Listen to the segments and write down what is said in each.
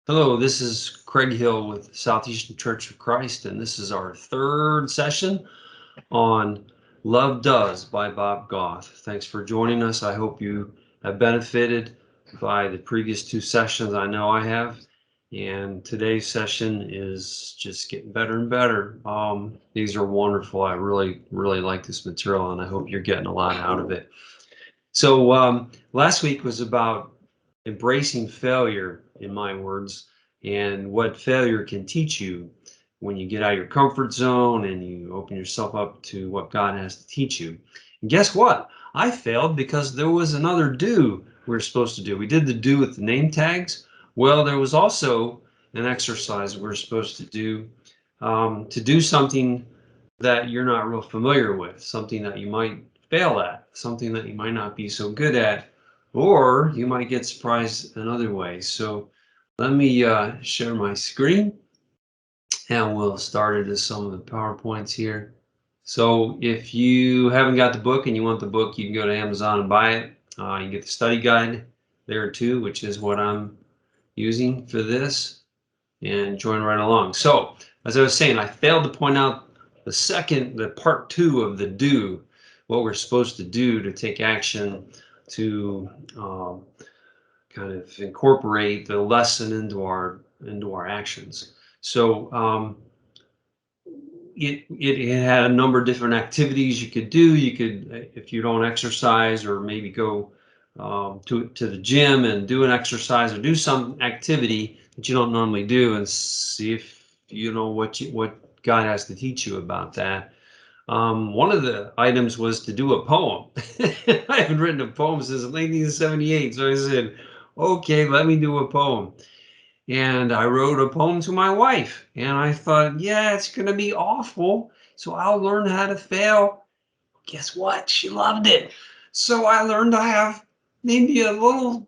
Hello, this is Craig Hill with Southeastern Church of Christ, and this is our third session on Love Does by Bob Goff. Thanks for joining us. I hope you have benefited by the previous two sessions. I know I have. And today's session is just getting better and better. These are wonderful. I really like this material, and I hope you're getting a lot out of it. So last week was about embracing failure, in my words, and what failure can teach you when you get out of your comfort zone and you open yourself up to what God has to teach you. And guess what? I failed because there was another do we were supposed to do. We did the do with the name tags. Well, there was also an exercise we were supposed to do something that you're not real familiar with, something that you might fail at, something that you might not be so good at, or you might get surprised another way. So let me share my screen and we'll start into some of the PowerPoints here. So if you haven't got the book and you want the book, you can go to Amazon and buy it. You can get the study guide there too, which is what I'm using for this, and join right along. So as I was saying, I failed to point out the part two of the do, what we're supposed to do to take action to kind of incorporate the lesson into our actions. So it had a number of different activities you could do. You could, if you don't exercise, or maybe go to the gym and do an exercise or do some activity that you don't normally do, and see if you know what God has to teach you about that. One of the items was to do a poem. I haven't written a poem since 1978, so I said, okay, let me do a poem. And I wrote a poem to my wife, and I thought, yeah, it's going to be awful, so I'll learn how to fail. Guess what? She loved it. So I learned to have maybe a little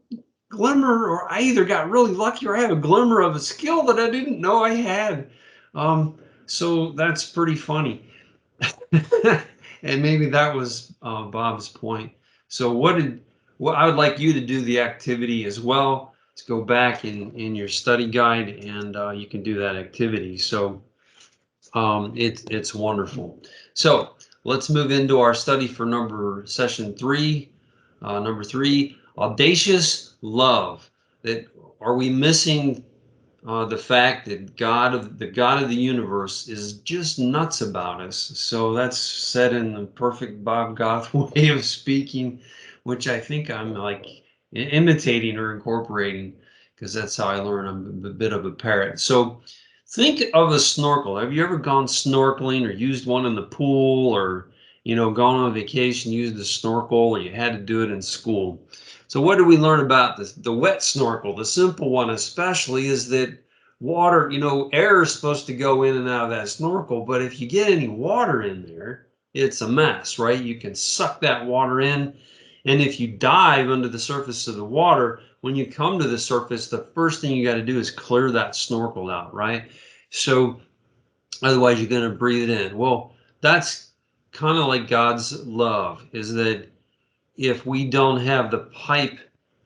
glimmer, or I either got really lucky or I have a glimmer of a skill that I didn't know I had. So that's pretty funny. And maybe that was Bob's point. So what I would like you to do the activity as well. Let's go back in your study guide, and you can do that activity. So it's wonderful. So let's move into our study for session 3. Number 3, audacious love. That are we missing the fact that the God of the universe is just nuts about us? So that's said in the perfect Bob Goff way of speaking, which I think I'm like imitating or incorporating, because that's how I learn. I'm a bit of a parrot. So think of a snorkel. Have you ever gone snorkeling or used one in the pool, or gone on vacation, used the snorkel, or you had to do it in school? So what do we learn about this? The wet snorkel, the simple one especially, is that water, air is supposed to go in and out of that snorkel, but if you get any water in there, it's a mess, right? You can suck that water in, and if you dive under the surface of the water, when you come to the surface, the first thing you got to do is clear that snorkel out, right? So otherwise you're going to breathe it in. Well, that's kind of like God's love, is that if we don't have the pipe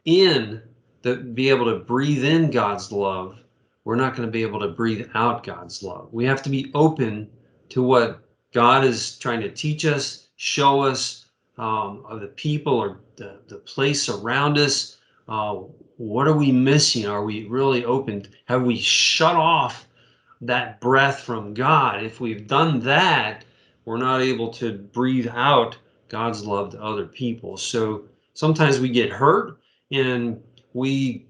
in to be able to breathe in God's love, we're not going to be able to breathe out God's love. We have to be open to what God is trying to teach us, show us, of the people or the place around us. What are we missing? Are we really open? Have we shut off that breath from God? If we've done that, we're not able to breathe out God's love to other people. So sometimes we get hurt and we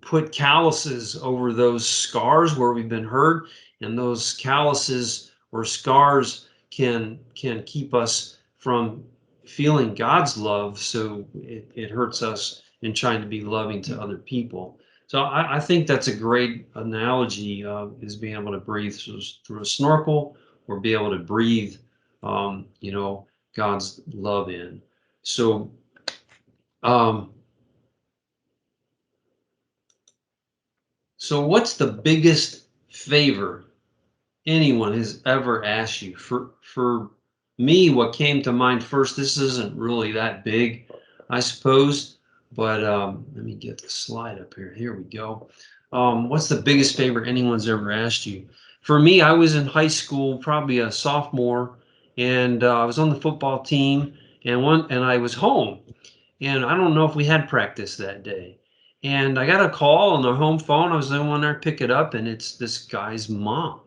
put calluses over those scars where we've been hurt, and those calluses or scars can keep us from feeling God's love, so it hurts us in trying to be loving to other people. So I think that's a great analogy, is being able to breathe through a snorkel, or be able to breathe God's love in. So so what's the biggest favor anyone has ever asked you? For me, what came to mind first, this isn't really that big, I suppose, but let me get the slide up here. Here we go. What's the biggest favor anyone's ever asked you? For me, I was in high school, probably a sophomore, and I was on the football team, and I was home, and I don't know if we had practice that day. And I got a call on the home phone. I was the only one there to pick it up, and it's this guy's mom.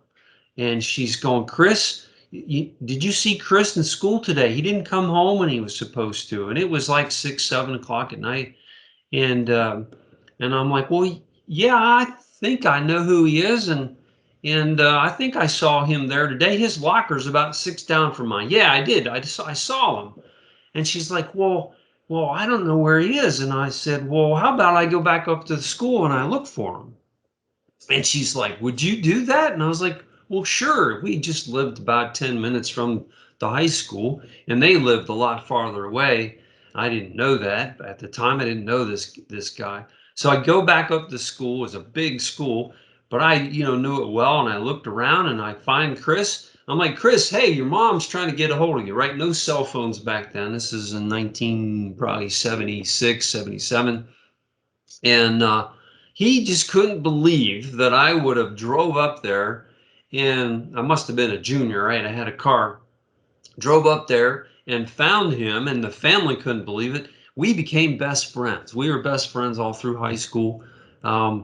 And she's going, Chris, did you see Chris in school today? He didn't come home when he was supposed to. And it was like 6, 7 o'clock at night. And I'm like, well, yeah, I think I know who he is, and I think I saw him there today. His locker's about 6 down from mine. Yeah, I did. I saw him. And she's like, well, I don't know where he is. And I said, well, how about I go back up to the school and I look for him? And she's like, would you do that? And I was like, well, sure. We just lived about 10 minutes from the high school, and they lived a lot farther away. I didn't know that. At the time, I didn't know this guy. So I go back up to school. It's a big school, but I, knew it well. And I looked around and I find Chris. I'm like, Chris, hey, your mom's trying to get a hold of you, right? No cell phones back then. This is in 19, probably 76, 77. And he just couldn't believe that I would have drove up there, and I must have been a junior, right? I had a car, drove up there and found him, and the family couldn't believe it. We became best friends. We were best friends all through high school,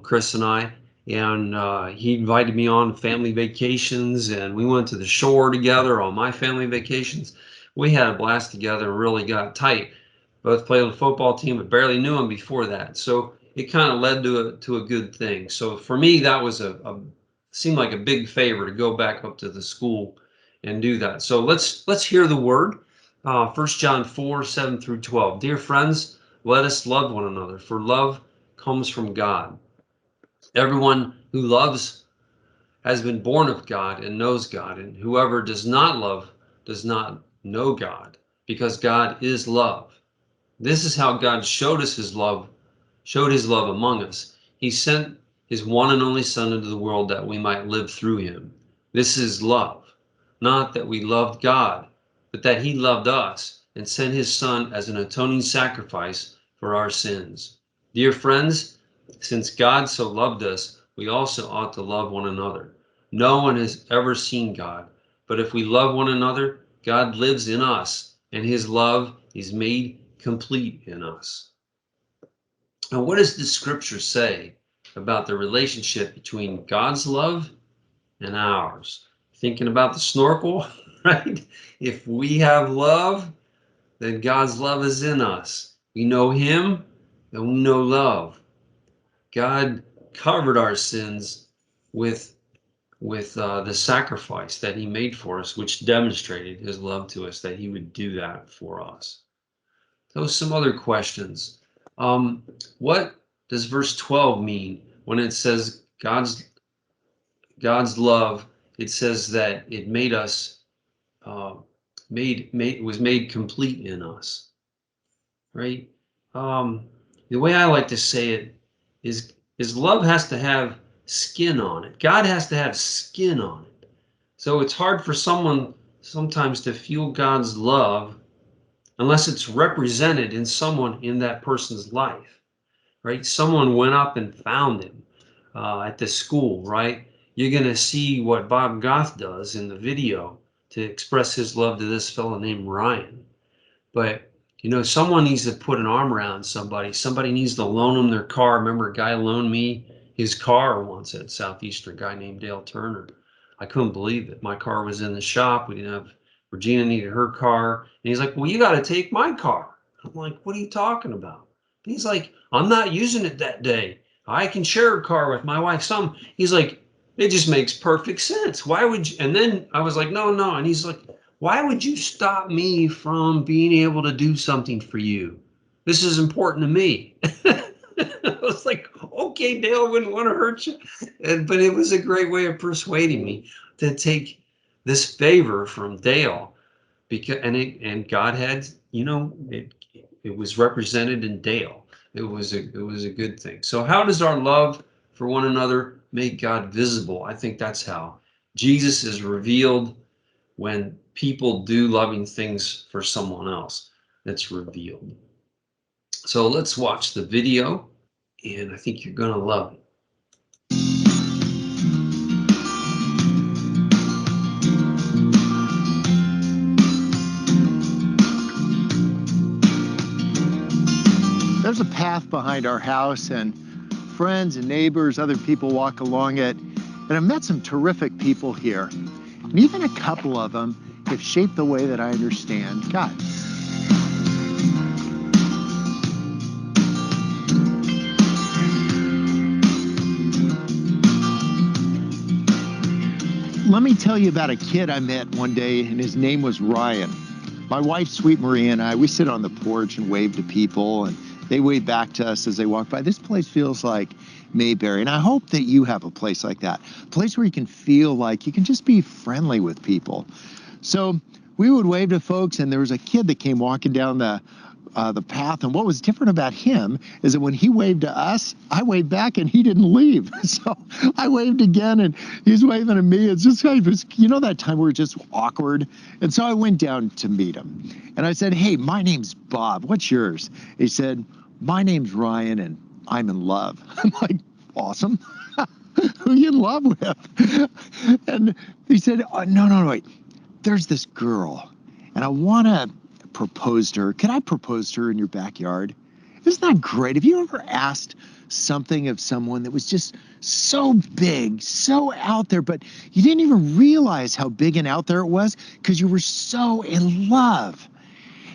Chris and I. And he invited me on family vacations, and we went to the shore together on my family vacations. We had a blast together and really got tight. Both played on the football team, but barely knew him before that. So it kind of led to a good thing. So for me, that was seemed like a big favor to go back up to the school and do that. So let's hear the word. 1 John 4, 7 through 12. Dear friends, let us love one another, for love comes from God. Everyone who loves has been born of God and knows God, and whoever does not love does not know God, because God is love. This is how God showed his love among us. He sent his one and only Son into the world that we might live through him. This is love, not that we loved God, but that he loved us and sent his Son as an atoning sacrifice for our sins. Dear friends, since God so loved us, we also ought to love one another. No one has ever seen God, but if we love one another, God lives in us, and his love is made complete in us. Now, what does the scripture say about the relationship between God's love and ours? Thinking about the snorkel, right? If we have love, then God's love is in us. We know him and we know love. God covered our sins with the sacrifice that he made for us, which demonstrated his love to us, that he would do that for us. So some other questions. What does verse 12 mean when it says God's love? It says that it made us was made complete in us, right? The way I like to say it is love has to have skin on it. God has to have skin on it. So it's hard for someone sometimes to feel God's love unless it's represented in someone in that person's life, right? Someone went up and found him at the school, right? You're going to see what Bob Goff does in the video to express his love to this fellow named Ryan. But, someone needs to put an arm around somebody. Somebody needs to loan them their car. Remember, a guy loaned me his car once at Southeastern, a guy named Dale Turner. I couldn't believe it. My car was in the shop. We didn't have, Regina needed her car. And he's like, well, you got to take my car. I'm like, what are you talking about? And he's like, I'm not using it that day. I can share a car with my wife. He's like, it just makes perfect sense. Why would you? And then I was like, no. And he's like, why would you stop me from being able to do something for you? This is important to me. I was like, okay, Dale, wouldn't want to hurt you. But it was a great way of persuading me to take this favor from Dale, because and God had, it was represented in Dale. It was a good thing. So how does our love for one another make God visible? I think that's how Jesus is revealed when people do loving things for someone else. That's revealed. So let's watch the video, and I think you're going to love it. There's a path behind our house, and friends and neighbors, other people walk along it. And I've met some terrific people here. And even a couple of them have shaped the way that I understand God. Let me tell you about a kid I met one day, and his name was Ryan. My wife, Sweet Maria, and I, we sit on the porch and wave to people, and they wave back to us as they walk by. This place feels like Mayberry, and I hope that you have a place like that, a place where you can feel like you can just be friendly with people. So we would wave to folks, and there was a kid that came walking down the path, and what was different about him is that when he waved to us, I waved back, and he didn't leave. So I waved again, and he's waving at me. It's just kind of, you know, that time we were just awkward. And so I went down to meet him, and I said, "Hey, my name's Bob. What's yours?" He said, "My name's Ryan, and I'm in love." I'm like, "Awesome." Who are you in love with? And he said, "Oh, no, wait. There's this girl, and I want to propose to her. Could I propose to her in your backyard?" Isn't that great? Have you ever asked something of someone that was just so big, so out there, but you didn't even realize how big and out there it was because you were so in love?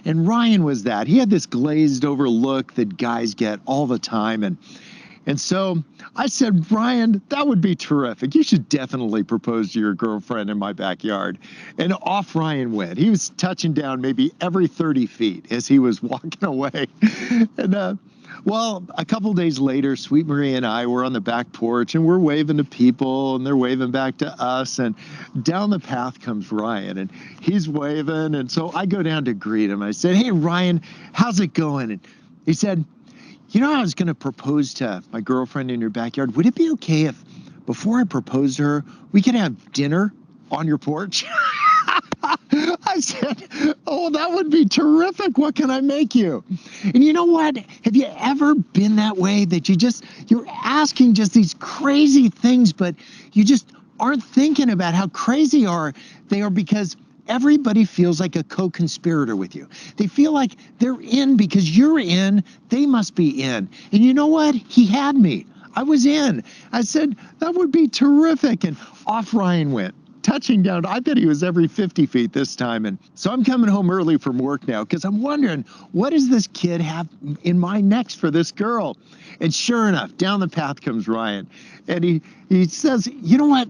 And Ryan was that. He had this glazed over look that guys get all the time. And so I said, "Ryan, that would be terrific. You should definitely propose to your girlfriend in my backyard." And off Ryan went. He was touching down maybe every 30 feet as he was walking away. And well, a couple days later, Sweet Marie and I were on the back porch, and we're waving to people, and they're waving back to us. And down the path comes Ryan, and he's waving. And so I go down to greet him. I said, "Hey, Ryan, how's it going?" And he said, "You know, I was going to propose to my girlfriend in your backyard. Would it be okay if, before I propose to her, we could have dinner on your porch?" I said, "Oh, that would be terrific. What can I make you?" And you know what? Have you ever been that way, that you're asking just these crazy things, but you just aren't thinking about how crazy they are because everybody feels like a co-conspirator with you. They feel like they're in because you're in, they must be in. And you know what? He had me. I was in. I said, "That would be terrific." And off Ryan went, touching down. I bet he was every 50 feet this time. And so I'm coming home early from work now because I'm wondering, what does this kid have in mind next for this girl? And sure enough, down the path comes Ryan. And he says, "You know what?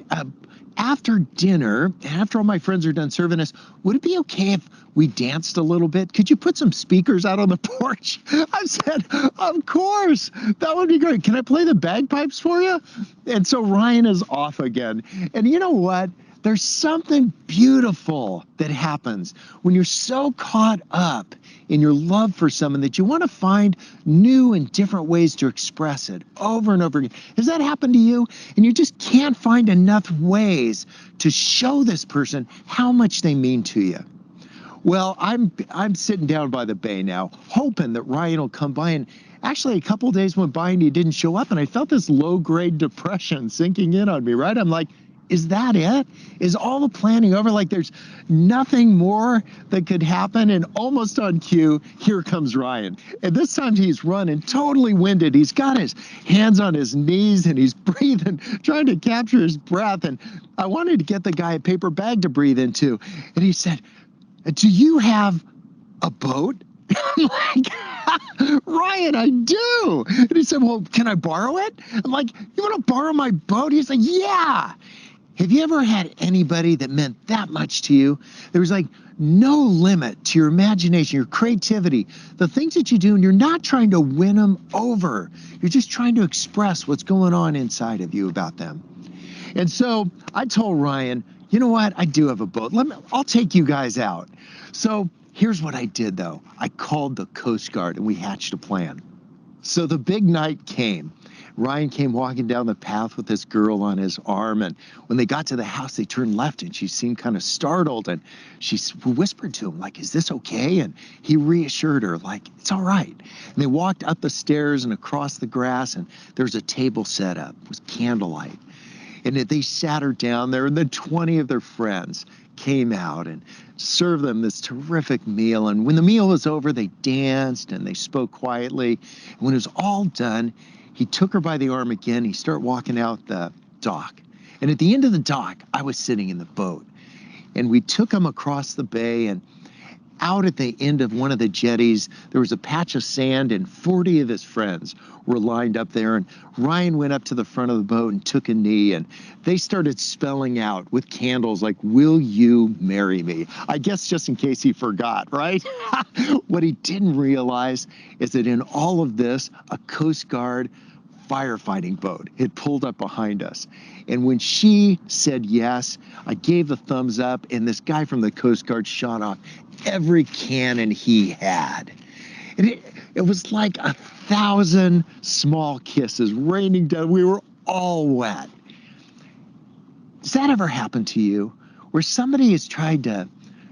After dinner, after all my friends are done serving us, would it be okay if we danced a little bit? Could you put some speakers out on the porch?" I said, "Of course, that would be great. Can I play the bagpipes for you?" And so Ryan is off again. And you know what? There's something beautiful that happens when you're so caught up in your love for someone that you want to find new and different ways to express it over and over again. Has that happened to you? And you just can't find enough ways to show this person how much they mean to you. Well, I'm sitting down by the bay now, hoping that Ryan will come by. And actually, a couple of days went by and he didn't show up, and I felt this low-grade depression sinking in on me, right? I'm like, is that it? Is all the planning over? Like there's nothing more that could happen? And almost on cue, here comes Ryan. And this time he's running, totally winded. He's got his hands on his knees and he's breathing, trying to capture his breath. And I wanted to get the guy a paper bag to breathe into. And he said, "Do you have a boat?" I'm like, "Ryan, I do." And he said, "Well, can I borrow it?" I'm like, "You want to borrow my boat?" He's like, "Yeah." Have you ever had anybody that meant that much to you? There was like no limit to your imagination, your creativity, the things that you do, and you're not trying to win them over. You're just trying to express what's going on inside of you about them. And so I told Ryan, "You know what? I do have a boat. I'll take you guys out." So here's what I did, though. I called the Coast Guard and we hatched a plan. So the big night came. Ryan came walking down the path with this girl on his arm, and when they got to the house, they turned left, and she seemed kind of startled, and she whispered to him, like, "Is this okay?" And he reassured her, like, "It's all right." And they walked up the stairs and across the grass, and there was a table set up with candlelight. And they sat her down there, and then 20 of their friends came out and served them this terrific meal. And when the meal was over, they danced and they spoke quietly. And when it was all done, he took her by the arm again. He started walking out the dock. And at the end of the dock, I was sitting in the boat. And we took him across the bay, and out at the end of one of the jetties, there was a patch of sand, and 40 of his friends were lined up there. And Ryan went up to the front of the boat and took a knee, and they started spelling out with candles like, "Will you marry me?" I guess just in case he forgot, right? What he didn't realize is that in all of this, a Coast Guard firefighting boat had pulled up behind us. And when she said yes, I gave the thumbs up, and this guy from the Coast Guard shot off every cannon he had. And it was like 1,000 small kisses raining down. We were all wet. Does that ever happen to you, where somebody has tried to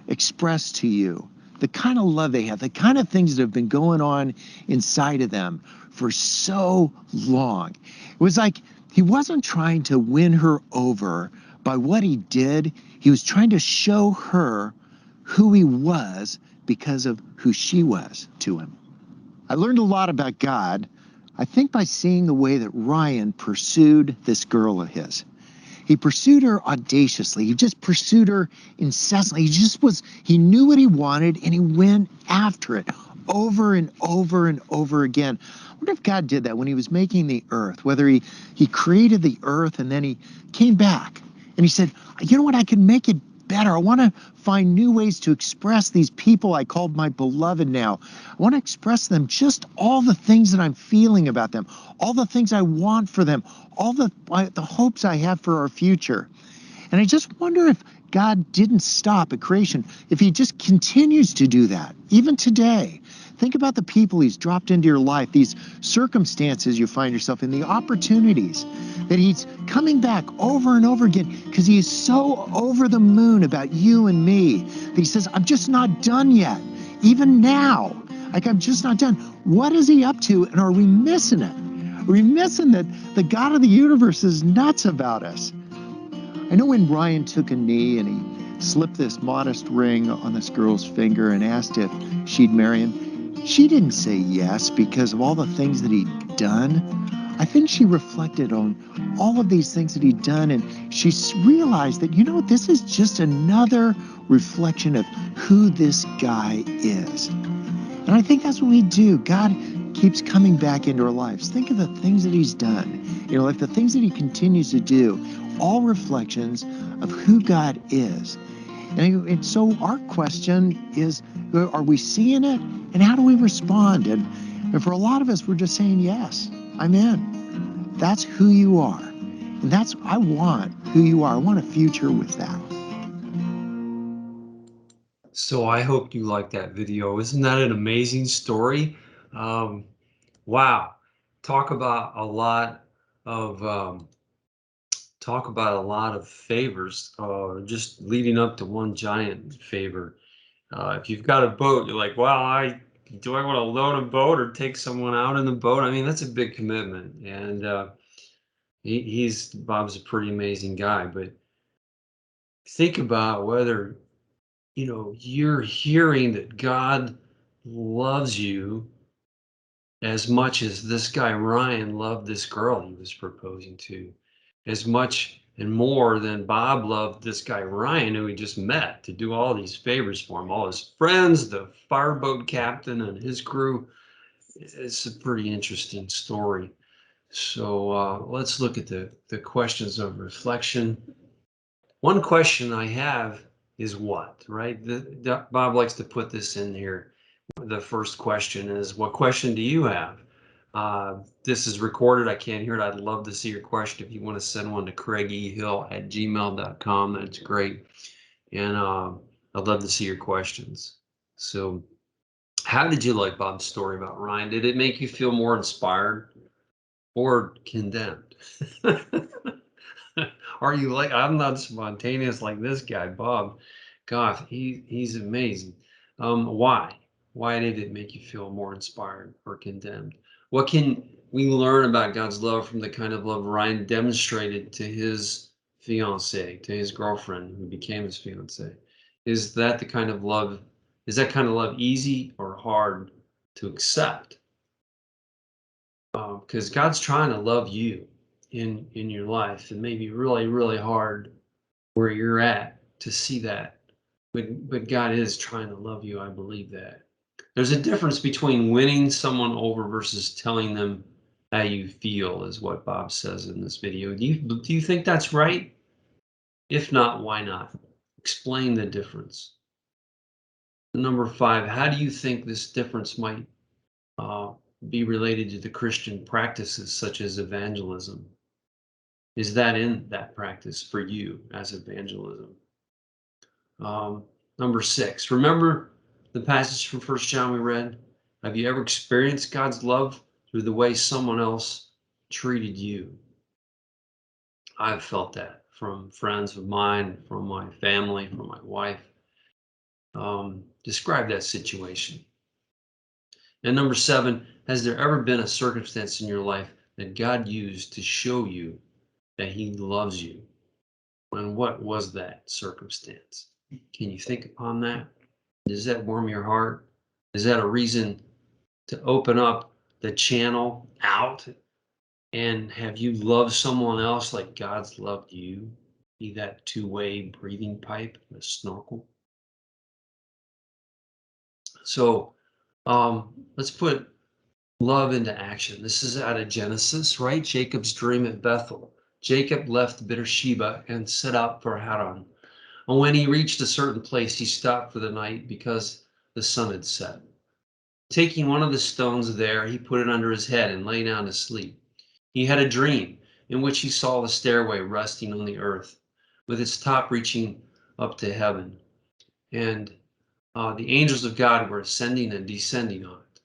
express to you the kind of love they have, the kind of things that have been going on inside of them for so long? It was like he wasn't trying to win her over by what he did. He was trying to show her who he was because of who she was to him. I learned a lot about God, I think, by seeing the way that Ryan pursued this girl of his. He pursued her audaciously. He just pursued her incessantly. He knew what he wanted, and he went after it over and over and over again. I wonder if God did that when he was making the earth, whether he created the earth and then he came back and he said, you know what, I can make it better. I want to find new ways to express these people I called my beloved now. I want to express them just all the things that I'm feeling about them, all the things I want for them, all the hopes I have for our future. And I just wonder if God didn't stop at creation, if he just continues to do that, even today. Think about the people he's dropped into your life, these circumstances you find yourself in, the opportunities that he's coming back over and over again because he is so over the moon about you and me that he says, I'm just not done yet. Even now, like, I'm just not done. What is he up to, and are we missing it? Are we missing that the God of the universe is nuts about us? I know when Ryan took a knee and he slipped this modest ring on this girl's finger and asked if she'd marry him, she didn't say yes because of all the things that he'd done. I think she reflected on all of these things that he'd done, and she realized that, you know, this is just another reflection of who this guy is. And I think that's what we do. God keeps coming back into our lives. Think of the things that he's done, you know, like the things that he continues to do, all reflections of who God is. And so our question is, are we seeing it? And how do we respond? And for a lot of us, we're just saying, yes, I'm in. That's who you are. And I want who you are. I want a future with that. So I hope you liked that video. Isn't that an amazing story? Wow. Talk about a lot of favors, just leading up to one giant favor. If you've got a boat, you're like, well, do I want to loan a boat or take someone out in the boat? I mean, that's a big commitment. And Bob's a pretty amazing guy. But think about whether, you're hearing that God loves you as much as this guy Ryan loved this girl he was proposing to, as much and more than Bob loved this guy Ryan, who he just met, to do all these favors for him, all his friends, the fireboat captain and his crew. It's a pretty interesting story. So let's look at the questions of reflection. One question I have is what, right? Bob likes to put this in here. The first question is, what question do you have? This is recorded. I can't hear it. I'd love to see your question. If you want to send one to craigehill@gmail.com, that's great. And I'd love to see your questions. So how did you like Bob's story about Ryan? Did it make you feel more inspired or condemned? Are you like, I'm not spontaneous like this guy, Bob Goff. He's amazing. Why? Why did it make you feel more inspired or condemned? What can we learn about God's love from the kind of love Ryan demonstrated to his fiancée, to his girlfriend who became his fiancée. Is that the kind of love, is that kind of love easy or hard to accept? Because God's trying to love you in your life. It may be really, really hard where you're at to see that. But God is trying to love you. I believe that. There's a difference between winning someone over versus telling them how you feel, is what Bob says in this video. Do you think that's right? If not, why not? Explain the difference. Number 5, how do you think this difference might uh, be related to the Christian practices such as evangelism? Is that in that practice for you as evangelism? Um, Number 6, remember the passage from 1 John we read? Have you ever experienced God's love through the way someone else treated you? I've felt that from friends of mine, from my family, from my wife. Describe that situation. And number 7, has there ever been a circumstance in your life that God used to show you that he loves you? And what was that circumstance? Can you think upon that? Does that warm your heart? Is that a reason to open up the channel out and have you love someone else like God's loved you? Be that two-way breathing pipe, a snorkel. So let's put love into action. This is out of Genesis, right? Jacob's dream at Bethel. Jacob left Beersheba and set out for Haran. And when he reached a certain place, he stopped for the night because the sun had set. Taking one of the stones there, he put it under his head and lay down to sleep. He had a dream in which he saw the stairway resting on the earth, with its top reaching up to heaven. And the angels of God were ascending and descending on it.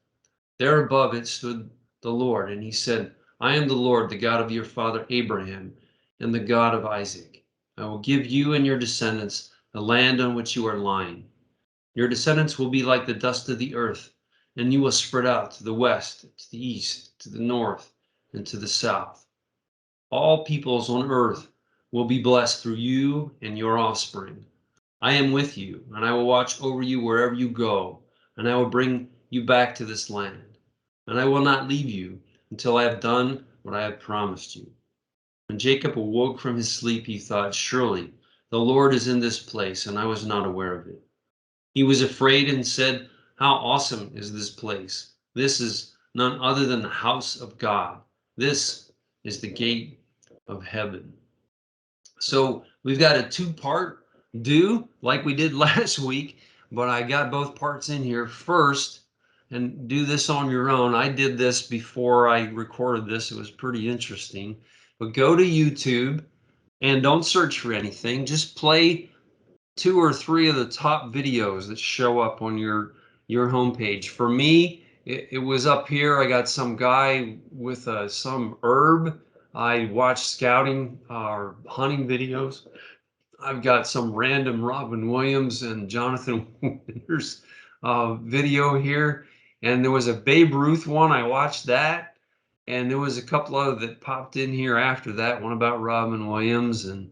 There above it stood the Lord, and he said, I am the Lord, the God of your father Abraham, and the God of Isaac. I will give you and your descendants the land on which you are lying. Your descendants will be like the dust of the earth, and you will spread out to the west, to the east, to the north, and to the south. All peoples on earth will be blessed through you and your offspring. I am with you, and I will watch over you wherever you go, and I will bring you back to this land. And I will not leave you until I have done what I have promised you. When Jacob awoke from his sleep, he thought, surely the Lord is in this place, and I was not aware of it. He was afraid and said, how awesome is this place? This is none other than the house of God. This is the gate of heaven. So we've got a two-part do like we did last week, but I got both parts in here first. And do this on your own. I did this before I recorded this. It was pretty interesting. But go to YouTube and don't search for anything. Just play 2 or 3 of the top videos that show up on your homepage. For me, it was up here. I got some guy with some herb. I watched scouting or hunting videos. I've got some random Robin Williams and Jonathan Winters video here. And there was a Babe Ruth one. I watched that. And there was a couple other that popped in here after that. One about Robin Williams and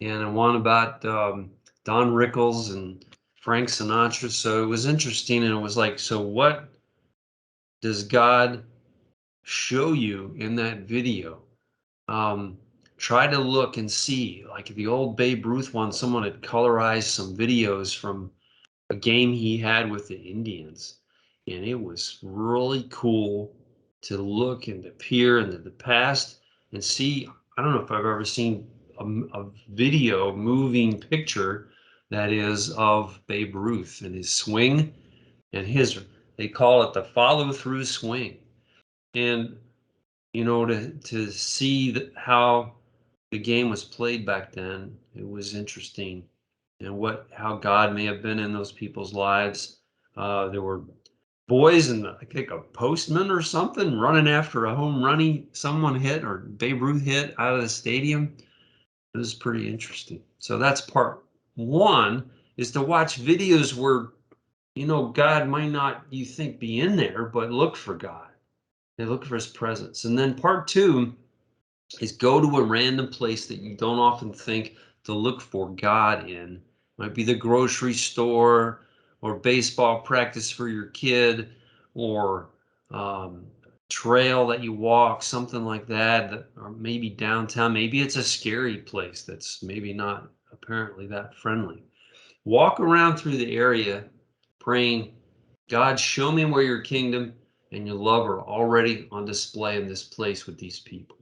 one about Don Rickles and Frank Sinatra. So it was interesting. And it was like, so what does God show you in that video? Try to look and see, like the old Babe Ruth one, someone had colorized some videos from a game he had with the Indians. And it was really cool to look and to peer into the past and see. I don't know if I've ever seen a video moving picture that is of Babe Ruth and his swing and they call it the follow through swing. And, to see how the game was played back then, it was interesting. And how God may have been in those people's lives. There were boys and I think a postman or something running after a home run someone hit or Babe Ruth hit out of the stadium. It was pretty interesting. So that's part 1, is to watch videos where, God might not, you think, be in there, but look for God. They look for his presence. And then part 2 is go to a random place that you don't often think to look for God in. Might be the grocery store, or baseball practice for your kid, or trail that you walk, something like that, or maybe downtown. Maybe it's a scary place that's maybe not apparently that friendly. Walk around through the area praying, God, show me where your kingdom and your love are already on display in this place with these people.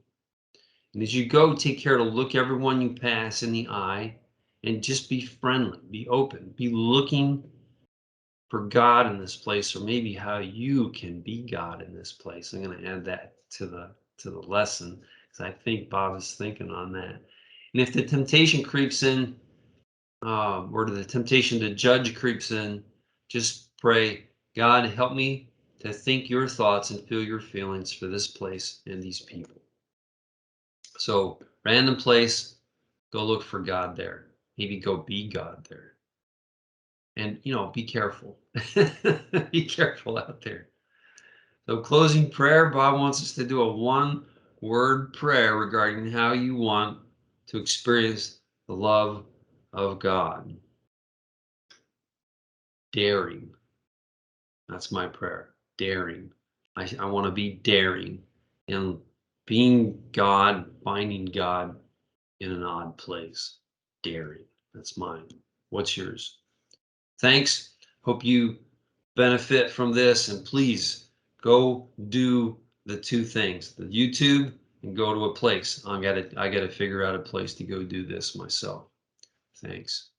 And as you go, take care to look everyone you pass in the eye and just be friendly, be open, be looking for God in this place, or maybe how you can be God in this place. I'm going to add that to the lesson, because I think Bob is thinking on that. And if the temptation creeps in, or the temptation to judge creeps in, just pray, God, help me to think your thoughts and feel your feelings for this place and these people. So, random place, go look for God there. Maybe go be God there. And, be careful. Be careful out there. So, closing prayer, Bob wants us to do a 1-word prayer regarding how you want to experience the love of God. Daring. That's my prayer. Daring. I want to be daring in being God, finding God in an odd place. Daring. That's mine. What's yours? Thanks. Hope you benefit from this, and please go do the 2 things, the YouTube and go to a place. I gotta figure out a place to go do this myself. Thanks.